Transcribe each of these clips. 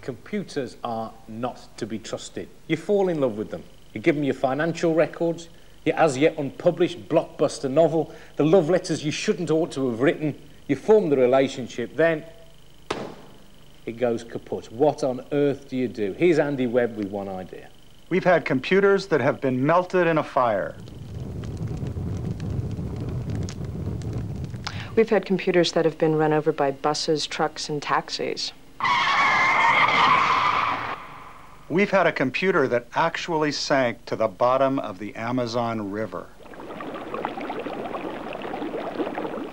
computers are not to be trusted. You fall in love with them. You give them your financial records, your as yet unpublished blockbuster novel, the love letters you shouldn't ought to have written. You form the relationship, then it goes kaput. What on earth do you do? Here's Andy Webb with one idea. We've had computers that have been melted in a fire. We've had computers that have been run over by buses, trucks, and taxis. We've had a computer that actually sank to the bottom of the Amazon River.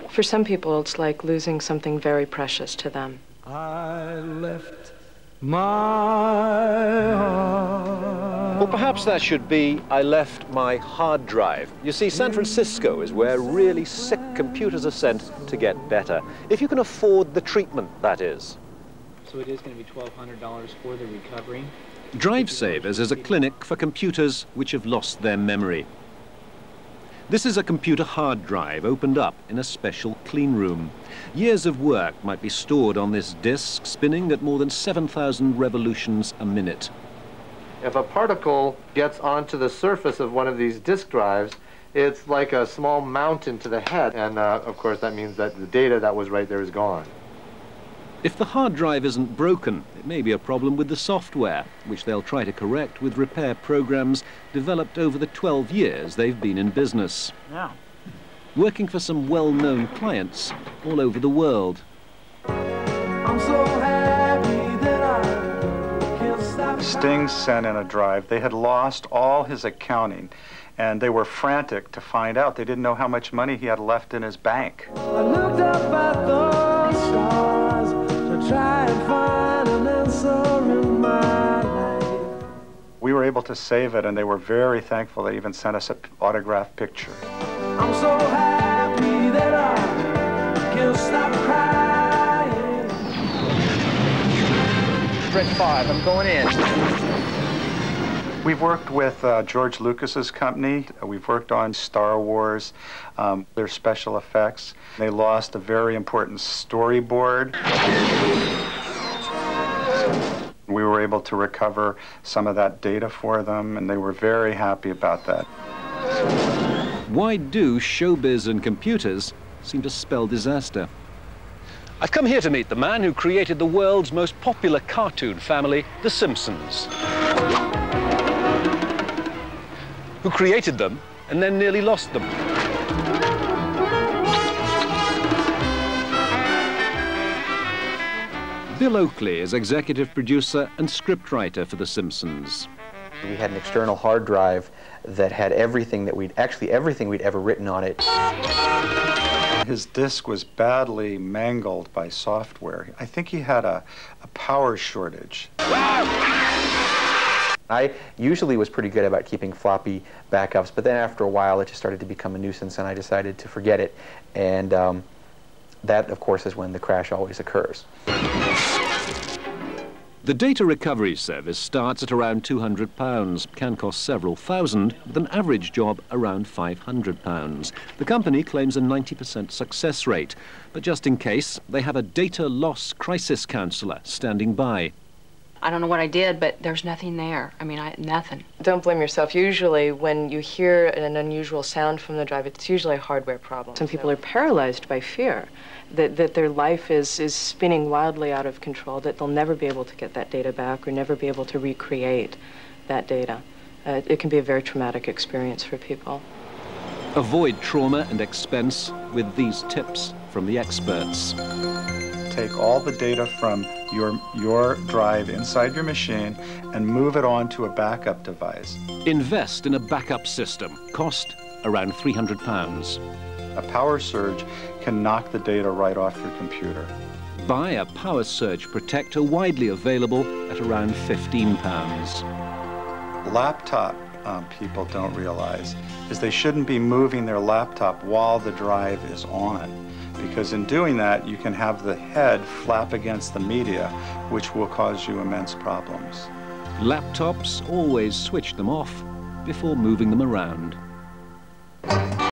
For some people, it's like losing something very precious to them. I left my heart. Well, perhaps that should be, I left my hard drive. You see, San Francisco is where really sick computers are sent to get better. If you can afford the treatment, that is. So it is going to be $1,200 for the recovery. Drive Savers is a clinic for computers which have lost their memory. This is a computer hard drive opened up in a special clean room. Years of work might be stored on this disk, spinning at more than 7,000 revolutions a minute. If a particle gets onto the surface of one of these disk drives, it's like a small mountain to the head, and of course that means that the data that was right there is gone. If the hard drive isn't broken, it may be a problem with the software, which they'll try to correct with repair programs developed over the 12 years they've been in business. Yeah. Working for some well-known clients all over the world. I'm so happy that I can't stop. Sting sent in a drive. They had lost all his accounting, and they were frantic to find out. They didn't know how much money he had left in his bank. I looked up at the stars to try and find an answer in my life. We were able to save it, and they were very thankful. They even sent us an autographed picture. I'm so happy that I can't stop crying. Stretch 5, I'm going in. We've worked with George Lucas's company. We've worked on Star Wars, their special effects. They lost a very important storyboard. We were able to recover some of that data for them, and they were very happy about that. Why do showbiz and computers seem to spell disaster? I've come here to meet the man who created the world's most popular cartoon family, The Simpsons. Who created them and then nearly lost them. Bill Oakley is executive producer and scriptwriter for The Simpsons. We had an external hard drive that had everything that everything we'd ever written on it. His disk was badly mangled by software. I think he had a power shortage. I usually was pretty good about keeping floppy backups, but then after a while it just started to become a nuisance, and I decided to forget it. And that, of course, is when the crash always occurs. The data recovery service starts at around £200, can cost several thousand, with an average job around £500. The company claims a 90% success rate, but just in case, they have a data loss crisis counsellor standing by. I don't know what I did, but there's nothing there. I mean, nothing. Don't blame yourself. Usually, when you hear an unusual sound from the drive, it's usually a hardware problem. Some people are paralyzed by fear that their life is spinning wildly out of control, that they'll never be able to get that data back or never be able to recreate that data. It can be a very traumatic experience for people. Avoid trauma and expense with these tips from the experts. Take all the data from your drive inside your machine and move it on to a backup device. Invest in a backup system. Cost around £300. A power surge can knock the data right off your computer. Buy a Power Surge Protector, widely available at around £15. Laptop people don't realize is they shouldn't be moving their laptop while the drive is on, because in doing that you can have the head flap against the media, which will cause you immense problems. Laptops, always switch them off before moving them around.